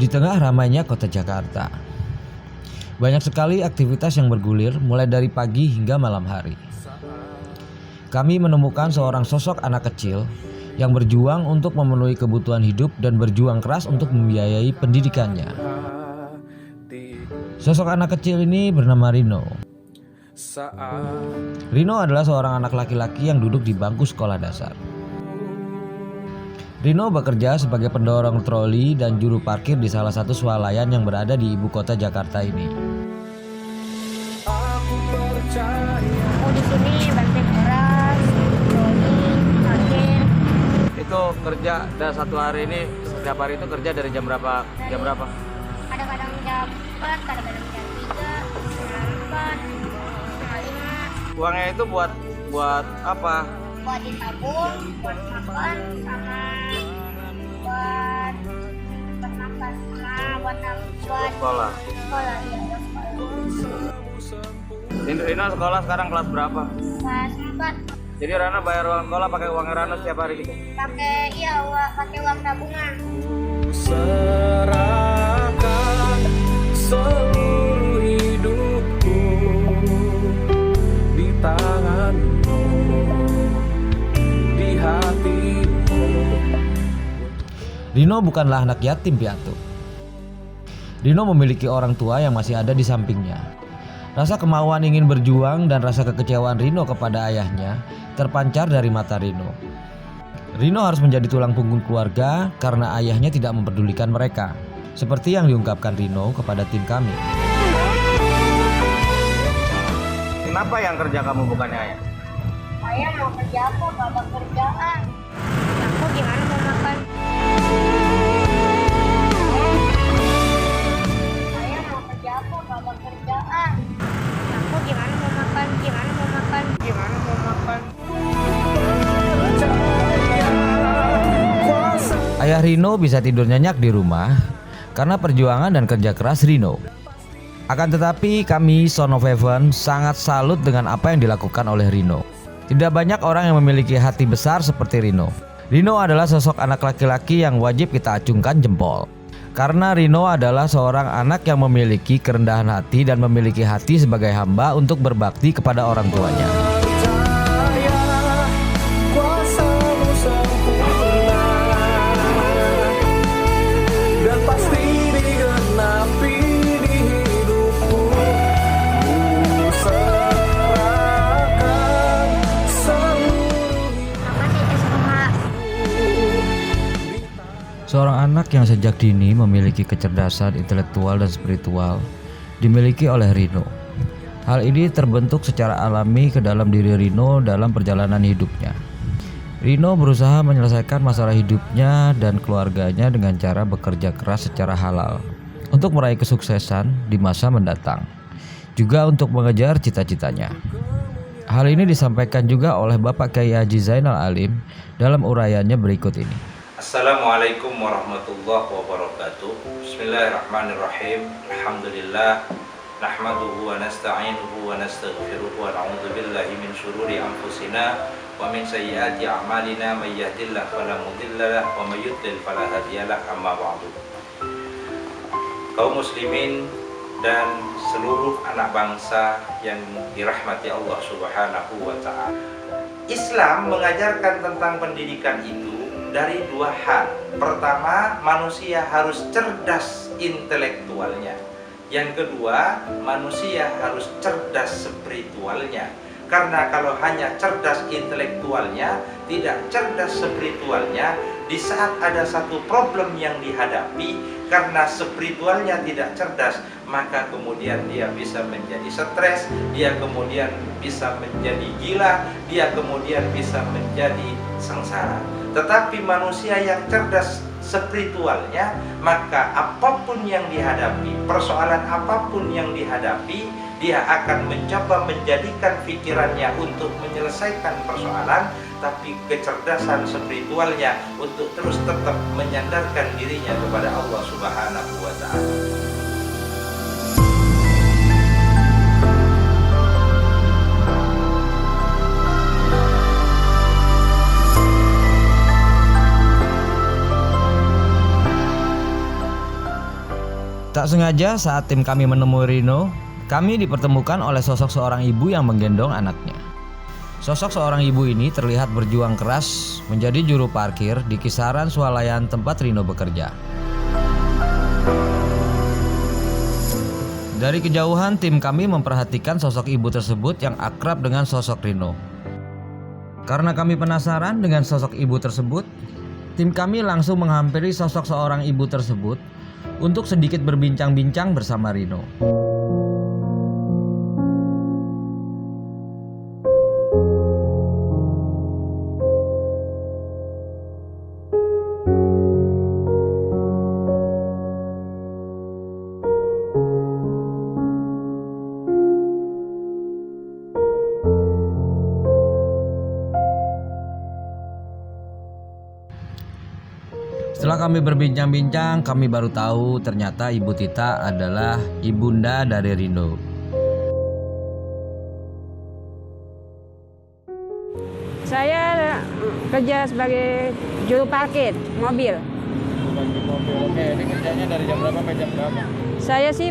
Di tengah ramainya kota Jakarta, banyak sekali aktivitas yang bergulir mulai dari pagi hingga malam hari. Kami menemukan seorang sosok anak kecil yang berjuang untuk memenuhi kebutuhan hidup dan berjuang keras untuk membiayai pendidikannya. Sosok anak kecil ini bernama Rino. Rino adalah seorang anak laki-laki yang duduk di bangku sekolah dasar. Rino bekerja sebagai pendorong troli dan juru parkir di salah satu swalayan yang berada di ibu kota Jakarta ini. Aku di sini banting beras, troli, parkir. Itu kerja dan satu hari ini setiap hari itu kerja dari jam berapa? Kadang-kadang jam 4, kadang-kadang jam 3, setengah 4, setengah 5. Uangnya itu buat apa? Buat ditabung, buat makan, sama buat makan, sama buat Sekolah. sekolah, ya buat sekolah. Rino sekolah sekarang kelas berapa? Kelas 4, Jadi Rana bayar uang sekolah pakai uang Rana setiap hari gitu? pakai uang tabungan. Serahkan seluruh hidupku di tanganmu, di hatimu. Rino bukanlah anak yatim piatu. Rino memiliki orang tua yang masih ada di sampingnya. Rasa kemauan ingin berjuang dan rasa kekecewaan Rino kepada ayahnya terpancar dari mata Rino. Rino harus menjadi tulang punggung keluarga karena ayahnya tidak memperdulikan mereka. Seperti yang diungkapkan Rino kepada tim kami. Kenapa yang kerja kamu bukannya ayah? Saya mau kerja apa? Gak ada kerjaan. Aku gimana mau makan? Saya mau kerja apa? Gak ada kerjaan. Aku gimana mau makan? Gimana mau makan? Gimana mau makan? Ayah Rino bisa tidur nyenyak di rumah karena perjuangan dan kerja keras Rino. Akan tetapi kami Son of Heaven sangat salut dengan apa yang dilakukan oleh Rino. Tidak banyak orang yang memiliki hati besar seperti Rino. Rino adalah sosok anak laki-laki yang wajib kita acungkan jempol. Karena Rino adalah seorang anak yang memiliki kerendahan hati dan memiliki hati sebagai hamba untuk berbakti kepada orang tuanya. Seorang anak yang sejak dini memiliki kecerdasan intelektual dan spiritual dimiliki oleh Rino. Hal ini terbentuk secara alami ke dalam diri Rino dalam perjalanan hidupnya. Rino berusaha menyelesaikan masalah hidupnya dan keluarganya dengan cara bekerja keras secara halal untuk meraih kesuksesan di masa mendatang, juga untuk mengejar cita-citanya. Hal ini disampaikan juga oleh Bapak Kyai Haji Zainal Alim dalam uraiannya berikut ini. Assalamualaikum warahmatullahi wabarakatuh. Bismillahirrahmanirrahim. Alhamdulillah nahmaduhu wa nasta'inuhu wa nastaghfiruhu wa na'udzu billahi min syururi anfusina wa min sayyiati a'malina may yahdihillahu fala mudhillalah wa may yudlil fala hadiyalah. Amma ba'du. Kaum muslimin dan seluruh anak bangsa yang dirahmati Allah Subhanahu wa taala. Islam mengajarkan tentang pendidikan itu dari dua hal. Pertama, manusia harus cerdas intelektualnya. Yang kedua, manusia harus cerdas spiritualnya. Karena kalau hanya cerdas intelektualnya, tidak cerdas spiritualnya, di saat ada satu problem yang dihadapi, karena spiritualnya tidak cerdas, maka kemudian dia bisa menjadi stres, dia kemudian bisa menjadi gila, dia kemudian bisa menjadi sengsara. Tetapi manusia yang cerdas spiritualnya, maka apapun yang dihadapi, persoalan apapun yang dihadapi, dia akan mencoba menjadikan pikirannya untuk menyelesaikan persoalan, tapi kecerdasan spiritualnya untuk terus tetap menyandarkan dirinya kepada Allah Subhanahu wa taala. Tak sengaja saat tim kami menemui Rino, kami dipertemukan oleh sosok seorang ibu yang menggendong anaknya. Sosok seorang ibu ini terlihat berjuang keras menjadi juru parkir di kisaran swalayan tempat Rino bekerja. Dari kejauhan tim kami memperhatikan sosok ibu tersebut yang akrab dengan sosok Rino. Karena kami penasaran dengan sosok ibu tersebut, tim kami langsung menghampiri sosok seorang ibu tersebut untuk sedikit berbincang-bincang bersama Rino. Setelah kami berbincang-bincang, kami baru tahu ternyata Ibu Tita adalah ibunda dari Rino. Saya kerja sebagai juru parkir mobil. Oke, ini kerjanya dari jam berapa sampai jam berapa? Saya sih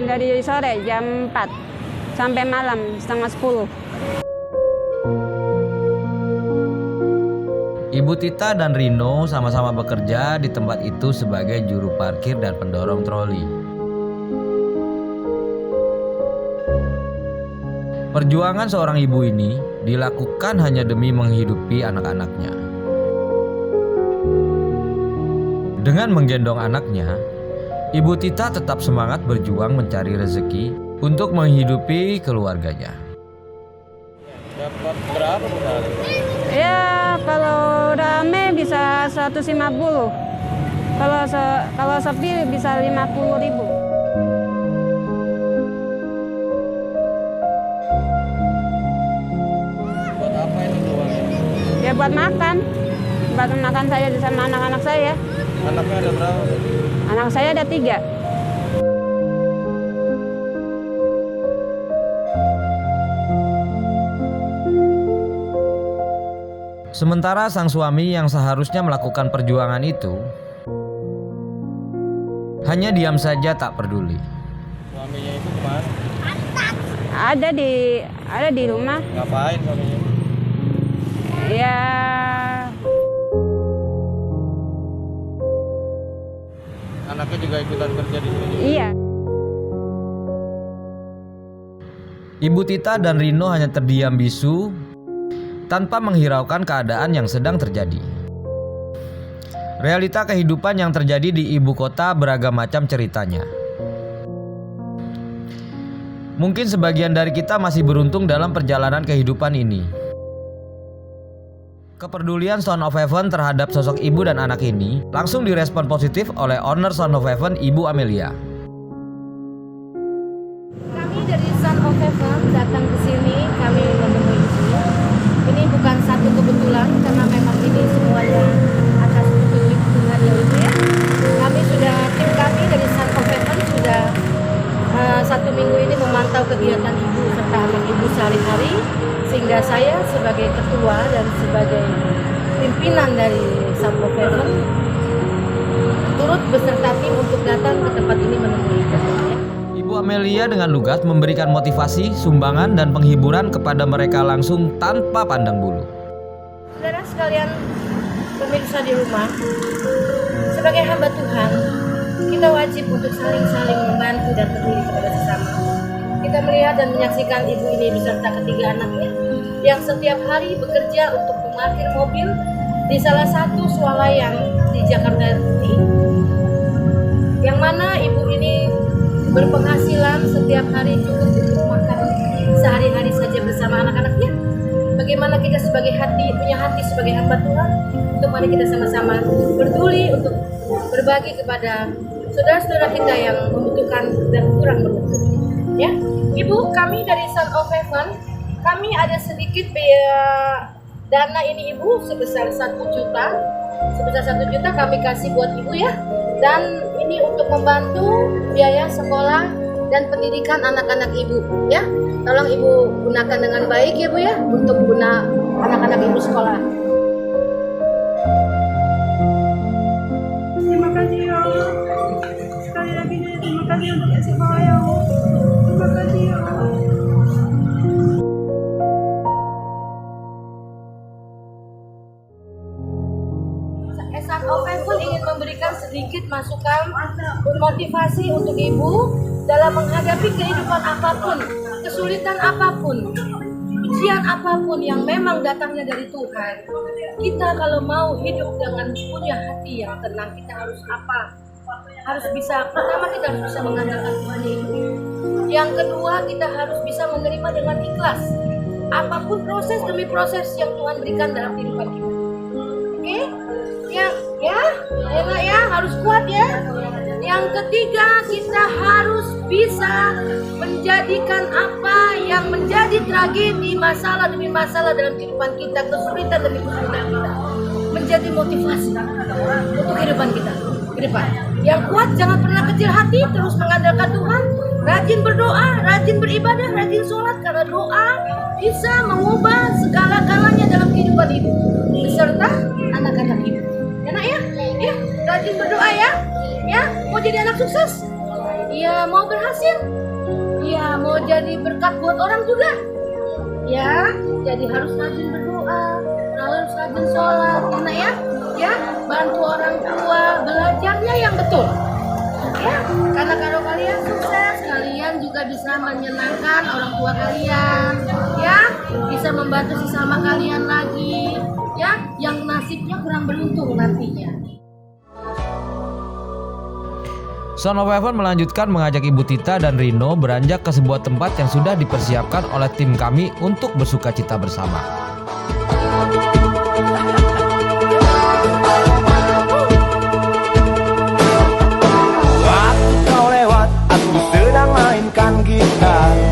dari sore jam 4 sampai malam setengah 10. Ibu Tita dan Rino sama-sama bekerja di tempat itu sebagai juru parkir dan pendorong troli. Perjuangan seorang ibu ini dilakukan hanya demi menghidupi anak-anaknya. Dengan menggendong anaknya, Ibu Tita tetap semangat berjuang mencari rezeki untuk menghidupi keluarganya. Dapat berapa per hari? Ya kalau rame bisa 150. Kalau sepi bisa 50.000. Buat apa itu uangnya? Ya buat makan. Buat makan saya sama anak-anak saya. Anaknya ada berapa? Anak saya ada 3. Sementara sang suami yang seharusnya melakukan perjuangan itu hanya diam saja tak peduli. Suaminya itu kemana? Ada di rumah. Ngapain suaminya? Ya Anaknya juga ikutan kerja di sini. iya. Ibu Tita dan Rino hanya terdiam bisu tanpa menghiraukan keadaan yang sedang terjadi. Realita kehidupan yang terjadi di ibu kota beragam macam ceritanya. Mungkin sebagian dari kita masih beruntung dalam perjalanan kehidupan ini. Kepedulian Son of Heaven terhadap sosok ibu dan anak ini langsung direspon positif oleh owner Son of Heaven, Ibu Amelia. Kami dari Son of Heaven datang ke sini, kami menemui di sini. Ini bukan satu kebetulan karena memang ini semuanya atas petunjuk Tuhan yang itu ya. Tim kami dari Son of Heaven sudah 1 minggu ini memantau kegiatan ibu serta anak ibu sehari-hari, sehingga saya sebagai ketua dan sebagai pimpinan dari Son of Heaven turut beserta tim untuk datang ke tempat ini menemui ya. Ibu Amelia dengan lugas memberikan motivasi, sumbangan, dan penghiburan kepada mereka langsung tanpa pandang bulu. Saudara sekalian pemirsa di rumah, sebagai hamba Tuhan, kita wajib untuk saling-saling membantu dan peduli kepada sesama. Kita melihat dan menyaksikan ibu ini beserta ketiga anaknya yang setiap hari bekerja untuk memarkir mobil di salah satu swalayan di Jakarta ini, yang mana ibu ini berpenghasilan setiap hari cukup untuk makan sehari-hari saja bersama anak-anaknya. Bagaimana kita punya hati sebagai hamba Tuhan, untuk mari kita sama-sama peduli untuk berbagi kepada saudara-saudara kita yang membutuhkan dan kurang beruntung. Ya, Ibu, kami dari Son of Heaven, kami ada sedikit dana ini Ibu sebesar 1 juta. Sebesar 1 juta kami kasih buat Ibu ya. Dan ini untuk membantu biaya sekolah dan pendidikan anak-anak Ibu ya. Tolong Ibu gunakan dengan baik ya Bu ya, untuk guna anak-anak Ibu sekolah. Terima kasih ya Allah. Sekali lagi kami untuk SMA ya Allah. Terima kasih ya Allah. Esan Oven pun ingin memberikan sedikit masukan motivasi untuk ibu dalam menghadapi kehidupan apapun, kesulitan apapun, ujian apapun yang memang datangnya dari Tuhan. Kita kalau mau hidup dengan punya hati yang tenang, kita harus apa? Harus bisa, pertama kita harus bisa mengandalkan Tuhan itu. Yang kedua, kita harus bisa menerima dengan ikhlas apapun proses demi proses yang Tuhan berikan dalam kehidupan kita. Oke? Enak ya, harus kuat ya. Yang ketiga, kita harus bisa menjadikan apa yang menjadi tragedi, masalah demi masalah dalam kehidupan kita, kesulitan demi kesulitan kita, menjadi motivasi untuk kehidupan kita ke depan. Yang kuat, jangan pernah kecil hati, terus mengandalkan Tuhan, rajin berdoa, rajin beribadah, rajin sholat, karena doa bisa mengubah segala-galanya dalam kehidupan ibu beserta anak-anak ibu. Enak ya? Ya, rajin berdoa ya. Ya, mau jadi anak sukses? Ya, mau berhasil? Ya, mau jadi berkat buat orang juga? Ya, jadi harus rajin berdoa, harus rajin sholat, enak ya? Ya, bantu orang tua, belajarnya yang betul. Ya, karena kalau kalian sukses, kalian juga bisa menyenangkan orang tua kalian. Ya, bisa membantu sesama kalian lagi. Ya, yang nasibnya kurang beruntung nantinya. Son of Heaven melanjutkan mengajak Ibu Tita dan Rino beranjak ke sebuah tempat yang sudah dipersiapkan oleh tim kami untuk bersukacita bersama. Waktu kau lewat, aku sedang mainkan gitar.